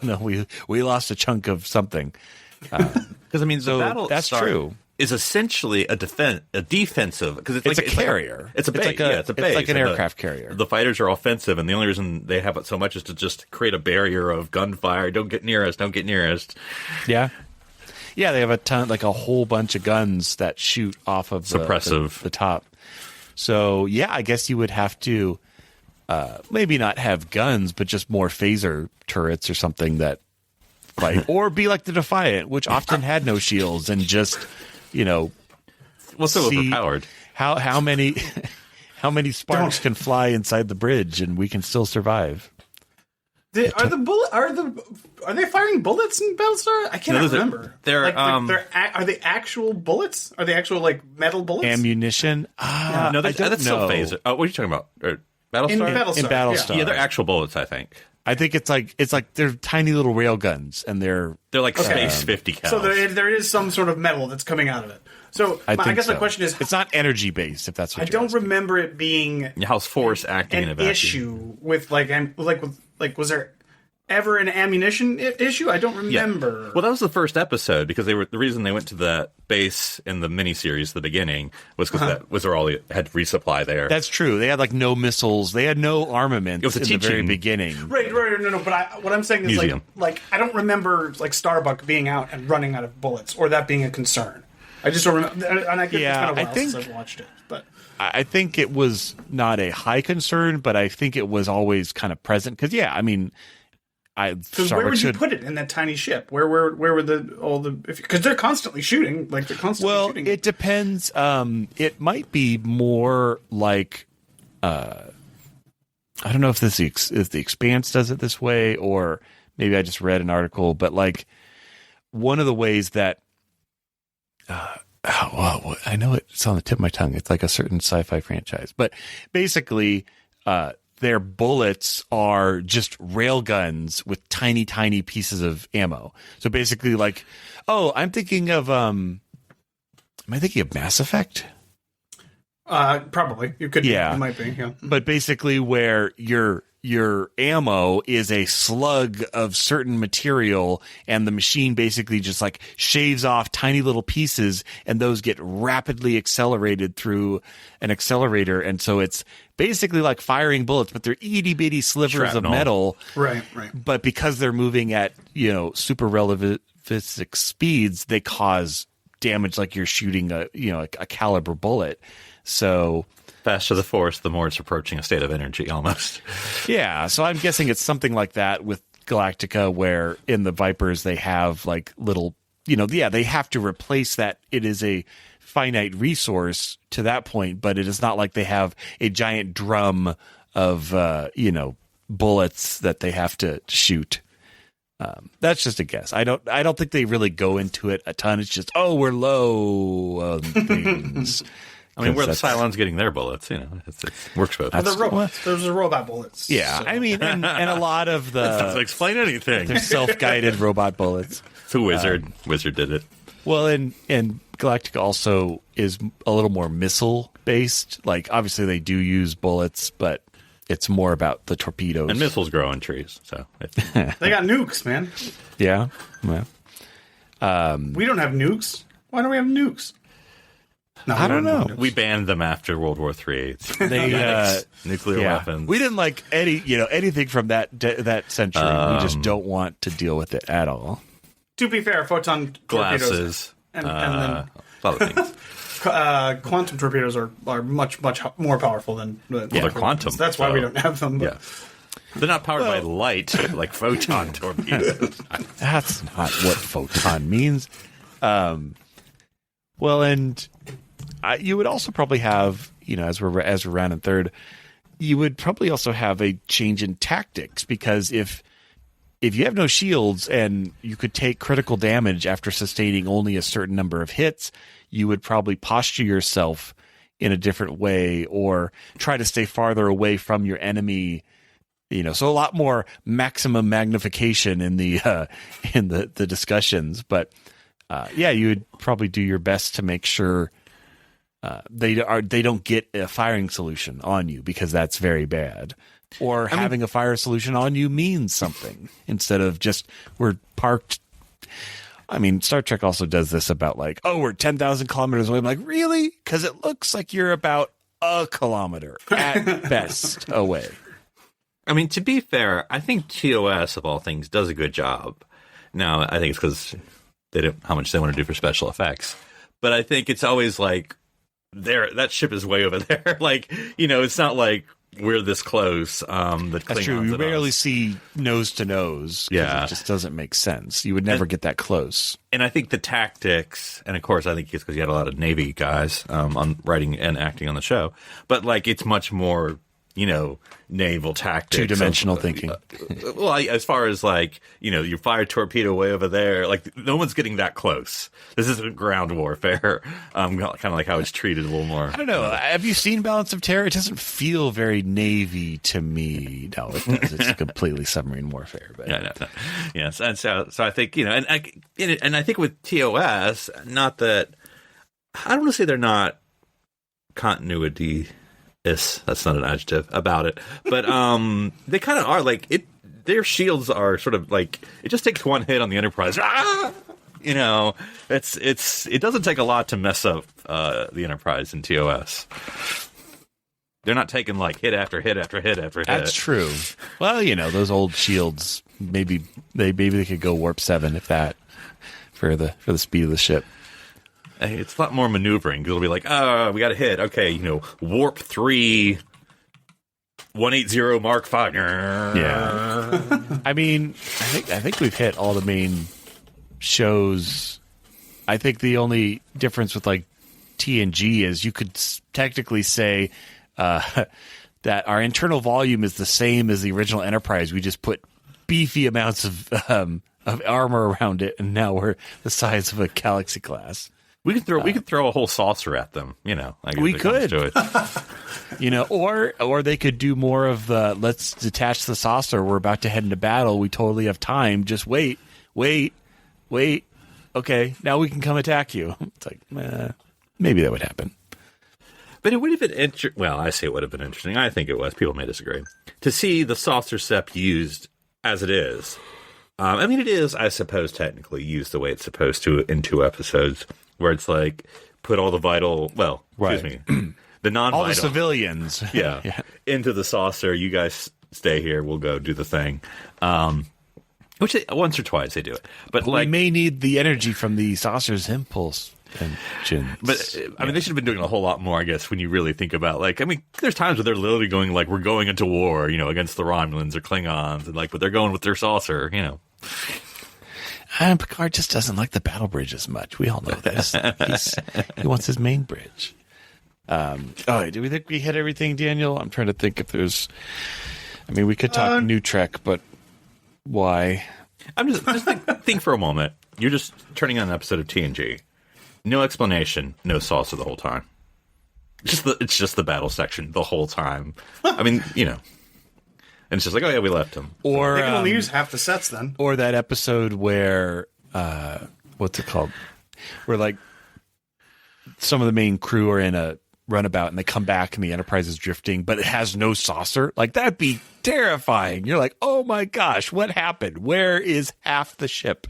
we lost a chunk of something. Because I mean, the Battlestar that's true. Is essentially a defensive, because it's a carrier. It's a base. It's like an aircraft carrier. The fighters are offensive, and the only reason they have it so much is to just create a barrier of gunfire. Don't get near us. Don't get near us. Yeah. Yeah, they have a ton, like a whole bunch of guns that shoot off of the top. So, yeah, I guess you would have to maybe not have guns, but just more phaser turrets or something that fight. Or be like the Defiant, which often had no shields, and just, so overpowered. How many sparks can fly inside the bridge and we can still survive? Are they firing bullets in Battlestar? I cannot remember. Are they actual bullets? Are they actual like metal bullets? Ammunition? No, that's still phaser. What are you talking about? Battlestar? In Battlestar. In Battlestar. Yeah, they're actual bullets, I think. I think it's like they're tiny little rail guns, and they're like Space 50 cal. So there is some sort of metal that's coming out of it. So I guess so. my question is, it's not energy based. If that's what I don't remember it being how's force acting in a an vacuum? issue with was there ever an ammunition issue? I don't remember. Yeah. Well, that was the first episode because the reason they went to that base in the miniseries at the beginning was because that was where all they had resupply there. That's true. They had like no missiles. They had no armament. It was a in the very beginning. Right. No. But what I'm saying is like I don't remember like Starbuck being out and running out of bullets or that being a concern. I just don't remember. And it's been a while since I've watched it, but. I think it was not a high concern, but I think it was always kind of present. Because, where would you put it in that tiny ship? Where were because they're constantly shooting, shooting. Well, it depends. It might be more like I don't know if if the Expanse does it this way, or maybe I just read an article. But like one of the ways that I know it's on the tip of my tongue. It's like a certain sci-fi franchise, but basically, their bullets are just rail guns with tiny, tiny pieces of ammo. So basically, like, I'm thinking of, am I thinking of Mass Effect? Probably. You could. Yeah. It might be. Yeah. But basically, where your ammo is a slug of certain material, and the machine basically just like shaves off tiny little pieces, and those get rapidly accelerated through an accelerator, and so it's basically like firing bullets, but they're itty bitty slivers of metal. Right. But because they're moving at super relativistic speeds, they cause damage like you're shooting a caliber bullet. So faster the force, the more it's approaching a state of energy almost. Yeah, so I'm guessing it's something like that with Galactica, where in the Vipers they have like little, they have to replace that. It is a finite resource to that point, but it is not like they have a giant drum of, bullets that they have to shoot. That's just a guess. I don't think they really go into it a ton. It's just, we're low on things. I mean, where the Cylons getting their bullets, it works both. They're robots. Those are robot bullets. Yeah, so. I mean, and a lot of the doesn't explain anything. They're self-guided robot bullets. It's a wizard. Wizard did it. Well, and Galactica also is a little more missile based. Like, obviously, they do use bullets, but it's more about the torpedoes. And missiles grow on trees, so they got nukes, man. Yeah. We don't have nukes. Why don't we have nukes? No, I don't know. We banned them after World War III. They nuclear weapons. We didn't like anything from that century. We just don't want to deal with it at all. To be fair, photon glasses, torpedoes and then a lot of things. Quantum torpedoes are much more powerful than they're quantum. That's why we don't have them. Yeah. They're not powered by light like photon torpedoes. That's not what photon means. Well, and you would also probably have, as we're rounding third, you would probably also have a change in tactics, because if you have no shields and you could take critical damage after sustaining only a certain number of hits, you would probably posture yourself in a different way or try to stay farther away from your enemy. So a lot more maximum magnification in the discussions, but you would probably do your best to make sure they don't get a firing solution on you, because that's very bad. Or having a fire solution on you means something instead of just we're parked. I mean, Star Trek also does this about like, we're 10,000 kilometers away. I'm like, really? Because it looks like you're about a kilometer at best away. I mean, to be fair, I think TOS of all things does a good job. Now, I think it's because they don't how much they want to do for special effects, but I think it's always like that ship is way over there. Like, it's not like we're this close. That's true. You rarely see nose to nose. Yeah, it just doesn't make sense. You would never get that close. And I think the tactics, and of course, I think it's because you had a lot of Navy guys on writing and acting on the show. But like, it's much more naval tactics. Two-dimensional thinking. Well, as far as like, you fire a torpedo way over there, like no one's getting that close. This isn't ground warfare. Kind of like how it's treated a little more. I don't know. Have you seen Balance of Terror? It doesn't feel very Navy to me. No, it does. It's completely submarine warfare. But. No. Yes. And so I think, and I think with TOS, not that, I don't want to say they're not continuity. That's not an adjective about it, but they kind of are like it. Their shields are sort of like it just takes one hit on the Enterprise. It doesn't take a lot to mess up the Enterprise in TOS. They're not taking like hit after hit after hit after hit. That's true. Well, those old shields. Maybe they could go warp 7 if that for the speed of the ship. It's a lot more maneuvering. It'll be like, we got a hit. Okay, warp 3, 180 Mark 5. Yeah. I mean, I think we've hit all the main shows. I think the only difference with like TNG is you could technically say that our internal volume is the same as the original Enterprise. We just put beefy amounts of armor around it, and now we're the size of a Galaxy class. We could throw a whole saucer at them, Like we could, to it. or they could do more of the let's detach the saucer. We're about to head into battle. We totally have time. Just wait. Okay, now we can come attack you. It's like maybe that would happen. But it would have been interesting. Well, I say it would have been interesting. I think it was. People may disagree. To see the saucer sep used as it is. I mean, it is, I suppose, technically used the way it's supposed to in 2 episodes. Where it's like, put all the vital, excuse me, the non-vital. All the civilians. Yeah, into the saucer. You guys stay here. We'll go do the thing. Which once or twice they do it. But we may need the energy from the saucer's impulse engines. But, I mean, they should have been doing a whole lot more, I guess, when you really think about, there's times where they're literally going, we're going into war, against the Romulans or Klingons, and but they're going with their saucer, And Picard just doesn't like the battle bridge as much. We all know this. He wants his main bridge. Do we think we hit everything, Daniel? I'm trying to think if there's... I mean, we could talk New Trek, but why? I'm just think for a moment. You're just turning on an episode of TNG. No explanation, no saucer the whole time. It's just the battle section the whole time. I mean, And it's just like, oh, yeah, we left him. Or they can only use half the sets then. Or that episode where, what's it called? Where, some of the main crew are in a runabout and they come back and the Enterprise is drifting, but it has no saucer. That'd be terrifying. You're like, oh, my gosh, what happened? Where is half the ship?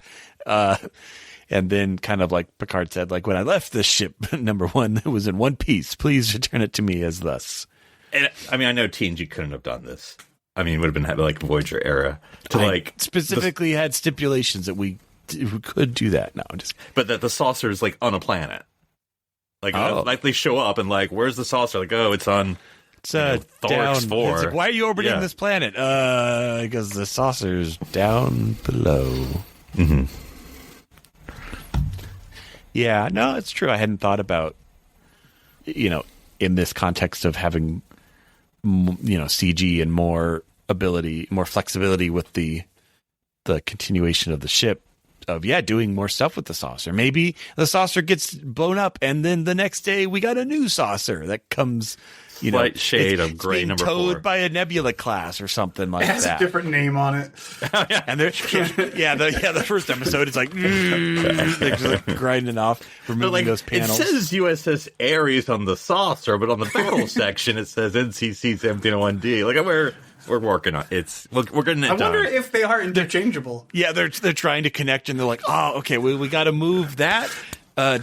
And then kind of like Picard said, when I left this ship, number 1, it was in one piece. Please return it to me as thus. And, I mean, I know TNG couldn't have done this. I mean, it would have been Voyager era to specifically had stipulations that we could do that. No, but that the saucer is on a planet. They show up and where's the saucer? It's on. It's Thorax 4. It's why are you orbiting this planet? Because the saucer's down below. Mm-hmm. Yeah, no, it's true. I hadn't thought about in this context of having CG and more ability, more flexibility with the continuation of the ship of doing more stuff with the saucer. Maybe the saucer gets blown up and then the next day we got a new saucer that comes slight shade of gray number 4 towed by a Nebula class or something like that. It has a different name on it. And the first episode it's they're just grinding off, removing those panels. It says USS Ares on the saucer, but on the battle section it says NCC 1701D. We're working on it. We're getting it done. I wonder if they are interchangeable. Yeah, they're trying to connect, and they're like, oh, okay, we got to move that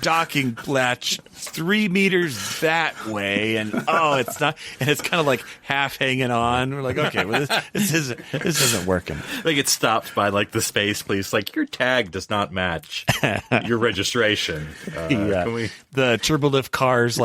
docking latch 3 meters that way, and it's not, and it's kind of half hanging on. We're like, okay, well, this isn't working. They get stopped by the space police, your tag does not match your registration. The turbolift cars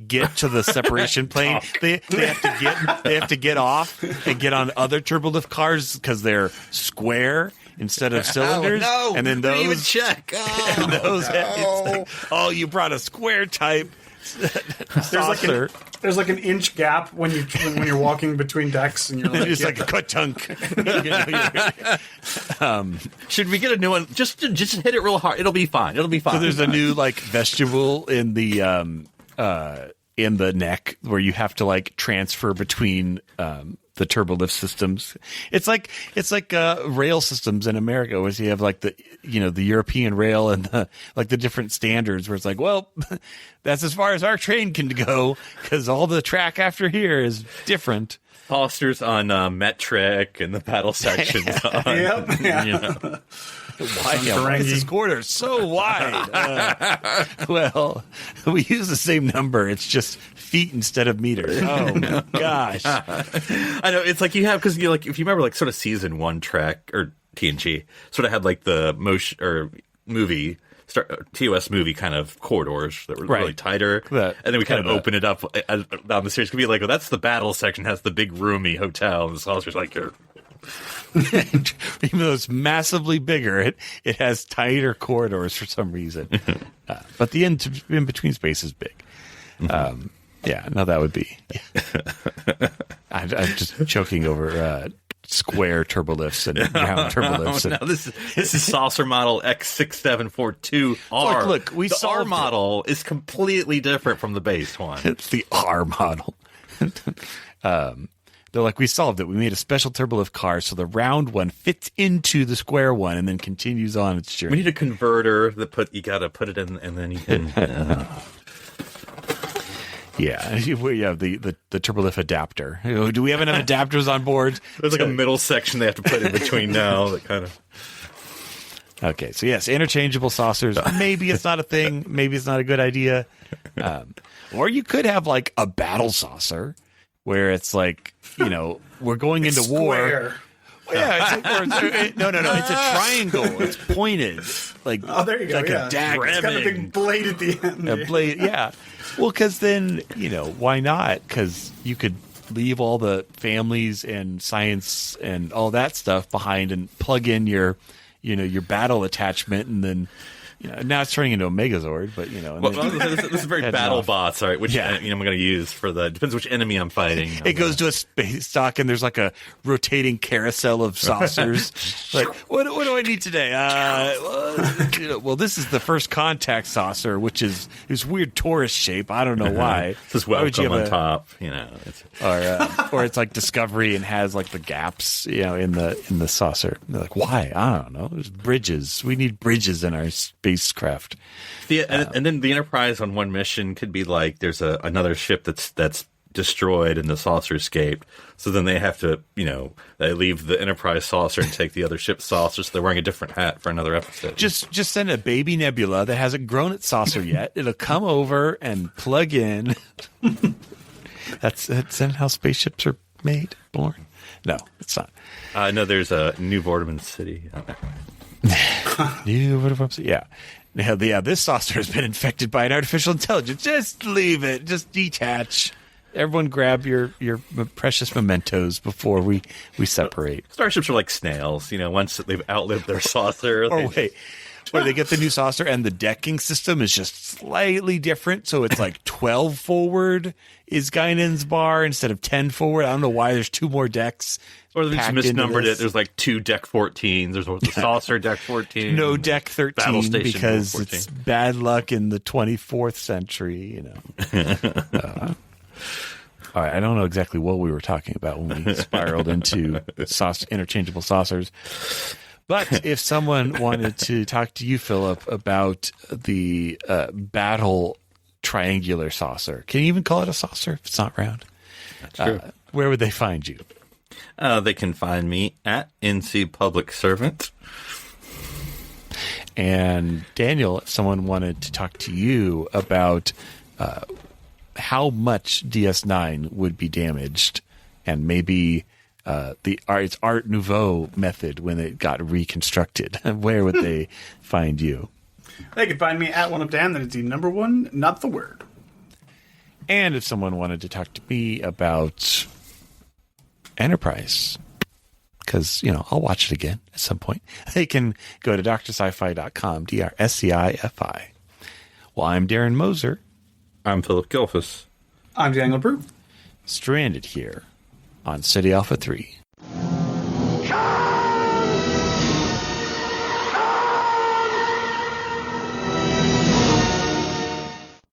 get to the separation plane. They have to get off and get on other turbolift cars because they're square. instead of cylinders. Oh, no, and then we didn't even those check. Oh, and those no. it's like, you brought a square type saucer. There's like an inch gap when you're walking between decks, and you're like, It's like a cut-tunk. Should we get a new one? Just hit it real hard. It'll be fine. It'll be fine. So there's a new like vestibule in the neck where you have to like transfer between the turbolift systems. It's like rail systems in America, where you have like the European rail and the different standards, where it's like, well, that's as far as our train can go because all the track after here is different. Posters on metric and the battle sections. Yep. Yeah. Why is this corridor so wide? Well, we use the same number. It's just feet instead of meters. Oh my gosh! I know, it's like you have, because you like, if you remember like sort of season 1 Trek or TNG sort of had like the motion or movie. TOS movie kind of corridors that were really tighter, and then we kind of open it up down the series. Could be like, well, that's the battle section, has the big roomy hotel, and the saucer's like here. Even though it's massively bigger, it has tighter corridors for some reason. But the in between space is big. That would be. I'm just choking over square turbolifts and round turbolifts. No, this is saucer model X6742R. Look, we the R solved model is completely different from the base one. It's the R model. They're like, we solved it. We made a special turbolift car so the round one fits into the square one and then continues on its journey. We need a converter that you got to put it in, and then you can. Yeah, we have the turbolift adapter. Do we have enough adapters on board? There's like a middle section they have to put in between now. That kind of. Okay, so yes, interchangeable saucers. Maybe it's not a thing. Maybe it's not a good idea. Or you could have like a battle saucer, where it's like, we're going into war. Yeah, no. It's a triangle. It's pointed. Like, oh, there you go. Like a dagger. It's got a big blade at the end. A blade, yeah. Well, because then, why not? Because you could leave all the families and science and all that stuff behind and plug in your battle attachment, and then. Now it's turning into a Megazord, but this is very battle bots, all right? Which I'm going to use for depends which enemy I'm fighting. It goes to a space dock, and there's like a rotating carousel of saucers. Like, what do I need today? Well, this is the first contact saucer, which is this weird torus shape. I don't know why. This is welcome on top, or it's like Discovery and has like the gaps, in the saucer. And they're like, why? I don't know. There's bridges. We need bridges in our spacecraft. And then the Enterprise on one mission could be like, there's another ship that's destroyed and the saucer escaped. So then they have to, they leave the Enterprise saucer and take the other ship's saucer. So they're wearing a different hat for another episode. Just send a baby Nebula that hasn't grown its saucer yet. It'll come over and plug in. That's how spaceships are made, born. No, it's not. No, there's a New Vortiman City. Yeah. This saucer has been infected by an artificial intelligence. Just leave it. Just detach. Everyone grab your precious mementos before we separate. Starships are like snails, once they've outlived their saucer. Or they get the new saucer and the decking system is just slightly different. So it's like 12 forward is Guinan's bar instead of 10 forward. I don't know why there's 2 more decks. Or they just misnumbered it. There's like 2 deck 14s. There's the saucer deck 14. No deck 13 because 14. It's bad luck in the 24th century, all right, I don't know exactly what we were talking about when we spiraled into interchangeable saucers. But if someone wanted to talk to you, Philip, about the battle triangular saucer, can you even call it a saucer if it's not round? That's true. Where would they find you? They can find me at NC Public Servant. And Daniel, if someone wanted to talk to you about how much DS9 would be damaged and maybe its Art Nouveau method when it got reconstructed, where would they find you? They can find me at One Up Dan. That is the number 1, not the word. And if someone wanted to talk to me about Enterprise, because, I'll watch it again at some point, they can go to drsci-fi.com, DRSCIFI. Well, I'm Darren Moser. I'm Philip Gilfus. I'm Daniel Brew. Stranded here on City Alpha 3.